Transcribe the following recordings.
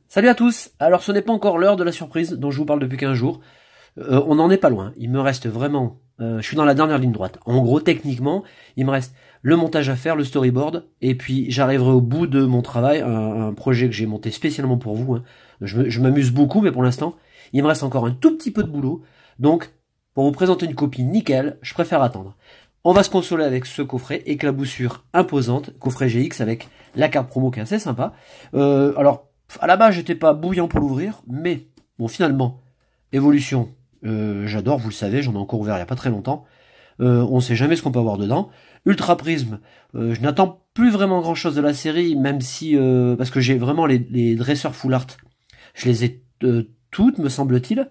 Salut à tous. Alors ce n'est pas encore l'heure de la surprise dont je vous parle depuis 15 jours. On n'en est pas loin. Il me reste vraiment... je suis dans la dernière ligne droite. En gros, techniquement, il me reste le montage à faire, le storyboard, et puis j'arriverai au bout de mon travail, un projet que j'ai monté spécialement pour vous. Hein. Je m'amuse beaucoup, mais pour l'instant, il me reste encore un tout petit peu de boulot. Donc, pour vous présenter une copie nickel, je préfère attendre. On va se consoler avec ce coffret, éclaboussure imposante, coffret GX avec la carte promo qui est assez sympa. Alors, à la base, j'étais pas bouillant pour l'ouvrir, mais bon, finalement, évolution, j'adore, vous le savez, j'en ai encore ouvert il y a pas très longtemps. On sait jamais ce qu'on peut avoir dedans. Ultra Prisme, je n'attends plus vraiment grand chose de la série, même si, parce que j'ai vraiment les dresseurs full art, je les ai toutes, me semble-t-il.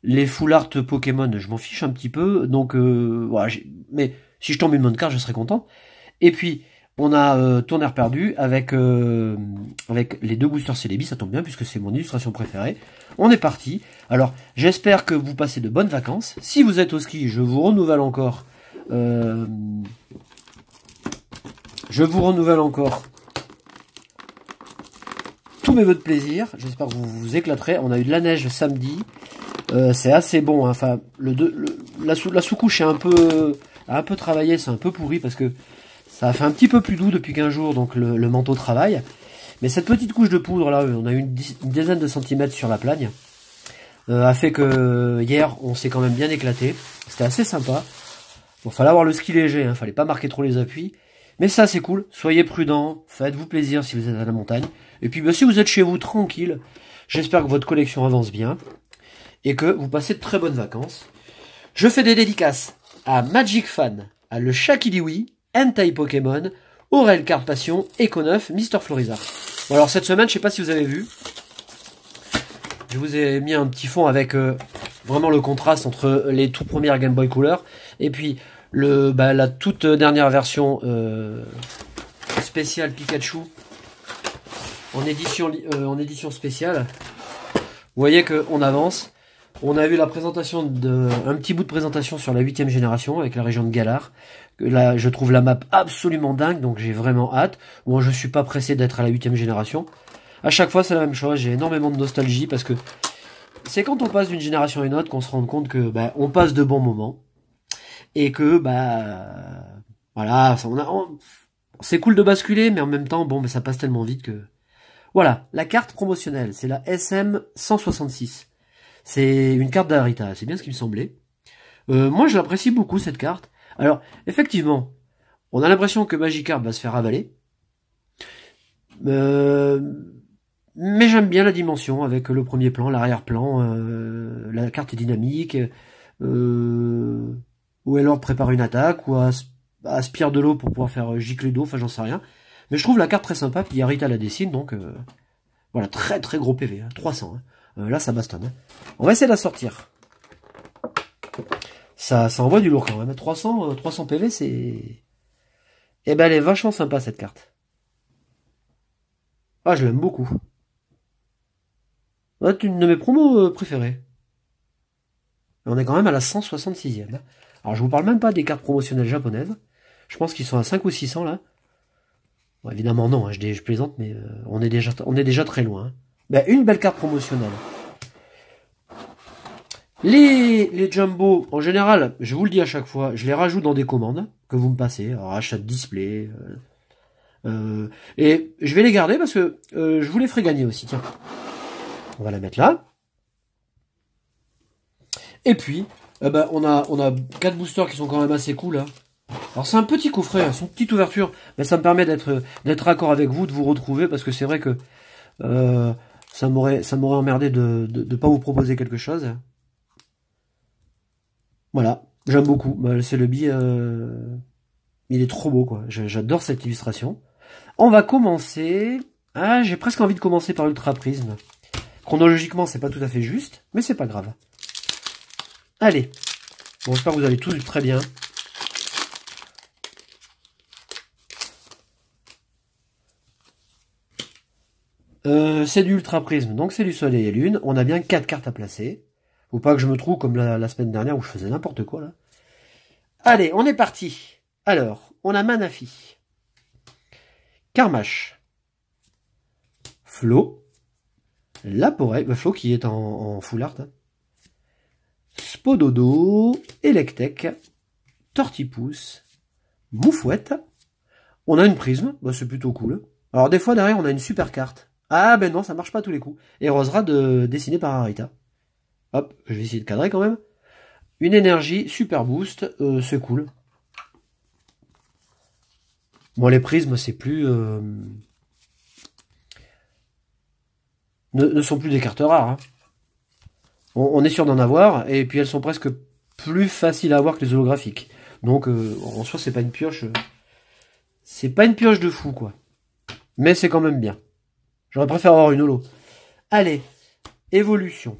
Les full art Pokémon, je m'en fiche un petit peu, donc voilà, mais si je tombe une bonne carte, je serais content. Et puis, on a Tonnerre perdu avec les deux boosters Celebi, ça tombe bien puisque c'est mon illustration préférée. On est parti. Alors, j'espère que vous passez de bonnes vacances. Si vous êtes au ski, je vous renouvelle encore. Tous mes vœux de plaisir. J'espère que vous vous éclaterez. On a eu de la neige samedi. C'est assez bon. Hein. Enfin, la sous-couche est a un peu travaillé, c'est un peu pourri parce que ça a fait un petit peu plus doux depuis 15 jours, donc le manteau travaille. Mais cette petite couche de poudre là, on a eu une dizaine de centimètres sur la plagne, a fait que hier on s'est quand même bien éclaté. C'était assez sympa. Bon, fallait avoir le ski léger, hein, fallait pas marquer trop les appuis. Mais ça c'est cool, soyez prudents, faites-vous plaisir si vous êtes à la montagne. Et puis bah, si vous êtes chez vous tranquille, j'espère que votre collection avance bien et que vous passez de très bonnes vacances. Je fais des dédicaces à Magic Fan, à le Shakiliwi, Hentai Pokémon, Aurel Carte Passion, Eco9, Mister Florizard. Bon alors cette semaine, je sais pas si vous avez vu, je vous ai mis un petit fond avec vraiment le contraste entre les tout premières Game Boy Color et puis la toute dernière version spéciale Pikachu en édition spéciale. Vous voyez qu'on avance. On a vu la présentation un petit bout de présentation sur la 8e génération avec la région de Galar. Là, je trouve la map absolument dingue, donc j'ai vraiment hâte. Bon, je suis pas pressé d'être à la 8e génération. À chaque fois, c'est la même chose. J'ai énormément de nostalgie parce que c'est quand on passe d'une génération à une autre qu'on se rend compte que on passe de bons moments et que voilà, c'est cool de basculer, mais en même temps, bon, ça passe tellement vite que voilà. La carte promotionnelle, c'est la SM 166. C'est une carte d'Arita, c'est bien ce qui me semblait. Moi, je l'apprécie beaucoup, cette carte. Alors, effectivement, on a l'impression que Magikarp va se faire avaler. Mais j'aime bien la dimension, avec le premier plan, l'arrière-plan. La carte est dynamique. Ou alors prépare une attaque, ou aspire de l'eau pour pouvoir faire gicler d'eau, enfin j'en sais rien. Mais je trouve la carte très sympa, puis Arita la dessine, donc... voilà, très très gros PV, hein, 300. Hein. Là, ça bastonne. Hein. On va essayer de la sortir. Ça envoie du lourd quand même. 300 PV, c'est... Eh ben, elle est vachement sympa, cette carte. Ah, je l'aime beaucoup. C'est une de mes promos préférées. On est quand même à la 166e. Alors, je vous parle même pas des cartes promotionnelles japonaises. Je pense qu'ils sont à 5 ou 600, là. Bon, évidemment, non, hein, je plaisante, mais on est déjà très loin. Hein. Une belle carte promotionnelle. Les jumbo, en général, je vous le dis à chaque fois, je les rajoute dans des commandes que vous me passez. Alors, achat de display. Et je vais les garder parce que je vous les ferai gagner aussi. Tiens, on va la mettre là. Et puis, on a 4 boosters qui sont quand même assez cool. Hein. Alors c'est un petit coffret, hein, c'est une petite ouverture, mais ça me permet d'être raccord avec vous, de vous retrouver, parce que c'est vrai que ça m'aurait emmerdé de pas vous proposer quelque chose. Voilà, j'aime beaucoup. C'est le billet, il est trop beau, quoi. J'adore cette illustration. On va commencer... Ah, j'ai presque envie de commencer par Ultra Prisme. Chronologiquement, c'est pas tout à fait juste, mais c'est pas grave. Allez. Bon, j'espère que vous allez tous très bien. C'est du Ultra Prisme, donc c'est du Soleil et Lune. On a bien 4 cartes à placer. Faut pas que je me trouve comme la semaine dernière où je faisais n'importe quoi, là. Allez, on est parti. Alors, on a Manafi. Karmash. Flo. Laporel. Flo qui est en full art. Hein. Spododo. Electek. Tortipousse. Moufouette. On a une prisme. Bah, c'est plutôt cool. Alors, des fois, derrière, on a une super carte. Ah, ben non, ça marche pas tous les coups. Et Roserad dessiné par Arita. Hop, je vais essayer de cadrer quand même. Une énergie, super boost, c'est cool. Bon, les prismes, c'est plus... ne sont plus des cartes rares. Hein. On est sûr d'en avoir, et puis elles sont presque plus faciles à avoir que les holographiques. Donc, en soi, c'est pas une pioche... c'est pas une pioche de fou, quoi. Mais c'est quand même bien. J'aurais préféré avoir une holo. Allez, évolution.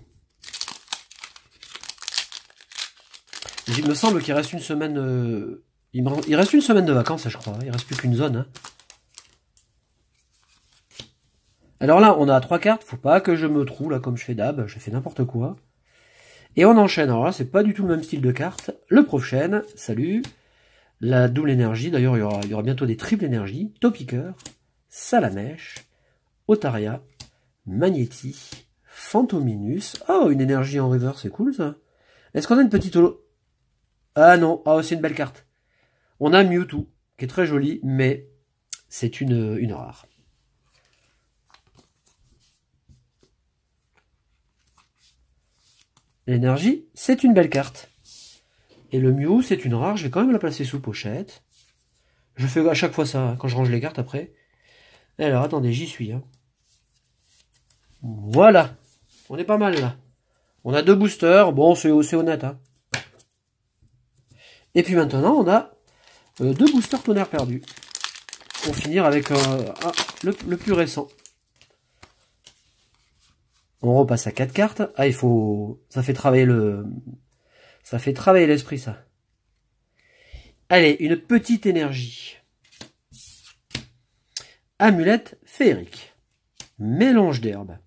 Il me semble qu'il reste une semaine... il reste une semaine de vacances, je crois. Il reste plus qu'une zone. Hein. Alors là, on a 3 cartes. Faut pas que je me trouve là comme je fais d'hab. Je fais n'importe quoi. Et on enchaîne. Alors là, c'est pas du tout le même style de carte. Le prochain, salut. La double énergie. D'ailleurs, il y aura bientôt des triples énergies. Topiqueur, Salamèche, Otaria, Magnéti, Phantominus. Oh, une énergie en river, c'est cool ça. Est-ce qu'on a une petite holo? Ah non, oh, c'est une belle carte. On a Mewtwo, qui est très joli, mais c'est une rare. L'énergie, c'est une belle carte. Et le Mew, c'est une rare, je vais quand même la placer sous pochette. Je fais à chaque fois ça, hein, quand je range les cartes après. Alors, attendez, j'y suis. Hein. Voilà, on est pas mal là. On a 2 boosters, bon, c'est honnête. Hein. Et puis maintenant, on a 2 boosters tonnerre perdu. Pour finir avec le plus récent. On repasse à 4 cartes. Ah, il faut... ça fait travailler l'esprit, ça. Allez, une petite énergie. Amulette féerique. Mélange d'herbes.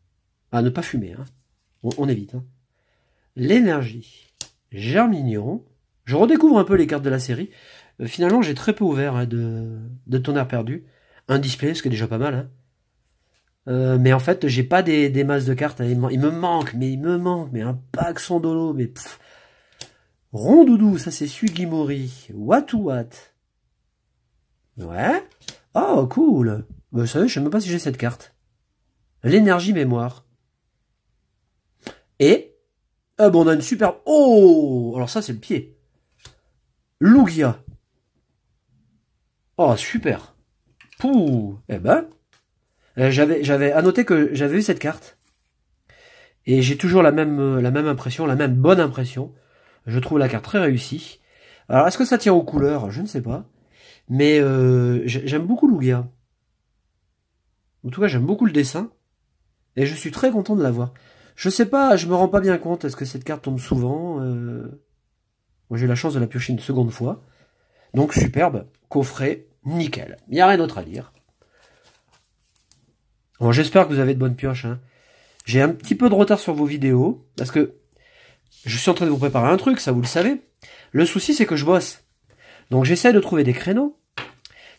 Ah, ne pas fumer, hein. On évite, hein. L'énergie. Germignon. Je redécouvre un peu les cartes de la série. Finalement, j'ai très peu ouvert hein, de tonnerre perdu. Un display, ce qui est déjà pas mal. Hein. Mais en fait, j'ai pas des masses de cartes. Hein. Il me manque, mais un pack sans dolo. Mais pff. Rondoudou, ça c'est Sugimori. What ou what? Ouais. Oh, cool. Vous savez, je sais même pas si j'ai cette carte. L'énergie mémoire. Et, bon, on a une super... Oh! Alors ça, c'est le pied. Lugia. Oh, super. Pouh. Eh ben, j'avais à noter que j'avais eu cette carte. Et j'ai toujours la même impression, la même bonne impression. Je trouve la carte très réussie. Alors, est-ce que ça tient aux couleurs? Je ne sais pas. Mais j'aime beaucoup Lugia. En tout cas, j'aime beaucoup le dessin. Et je suis très content de l'avoir. Je sais pas, je me rends pas bien compte. Est-ce que cette carte tombe souvent Moi, j'ai eu la chance de la piocher une seconde fois. Donc, superbe. Coffret, nickel. Il n'y a rien d'autre à dire. Bon, j'espère que vous avez de bonnes pioches. Hein. J'ai un petit peu de retard sur vos vidéos. Parce que je suis en train de vous préparer un truc, ça vous le savez. Le souci, c'est que je bosse. Donc, j'essaie de trouver des créneaux.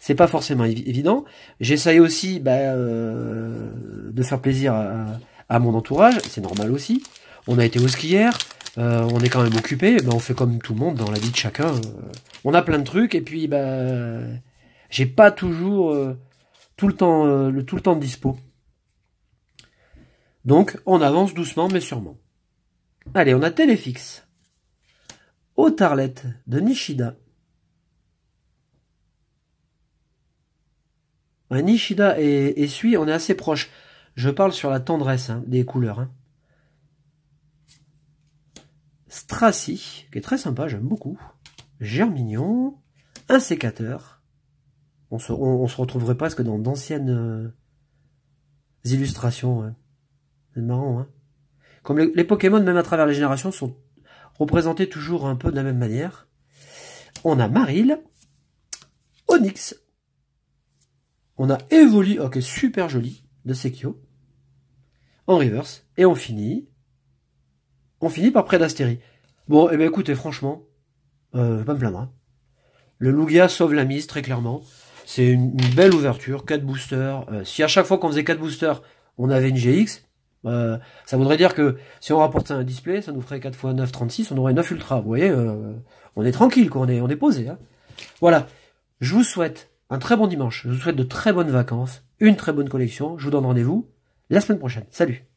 C'est pas forcément évident. J'essaye aussi de faire plaisir à mon entourage. C'est normal aussi. On a été au ski hier. On est quand même occupé. On fait comme tout le monde dans la vie de chacun. On a plein de trucs. Et puis, j'ai pas toujours tout le temps de dispo. Donc, on avance doucement mais sûrement. Allez, on a Téléfix. Otarlette de Nishida. Nishida et Sui, on est assez proches. Je parle sur la tendresse hein, des couleurs. Hein. Stracy, qui est très sympa, j'aime beaucoup. Germignon. Un sécateur. On se retrouverait presque dans d'anciennes illustrations. Ouais. C'est marrant. Hein. Comme les Pokémon, même à travers les générations, sont représentés toujours un peu de la même manière. On a Marill. Onyx. On a Evoli, ok, super joli, de Sekio, en reverse. Et on finit on finit par Prédastérie. Bon, eh ben écoutez, franchement, pas me plaindre. Hein. Le Lugia sauve la mise, très clairement. C'est une belle ouverture, 4 boosters. Si à chaque fois qu'on faisait 4 boosters, on avait une GX, ça voudrait dire que si on rapportait un display, ça nous ferait 4 x 9, 36, on aurait 9 Ultra. Vous voyez, on est tranquille, quoi, on est posé. Hein. Voilà, je vous souhaite un très bon dimanche, je vous souhaite de très bonnes vacances, une très bonne collection. Je vous donne rendez-vous la semaine prochaine. Salut!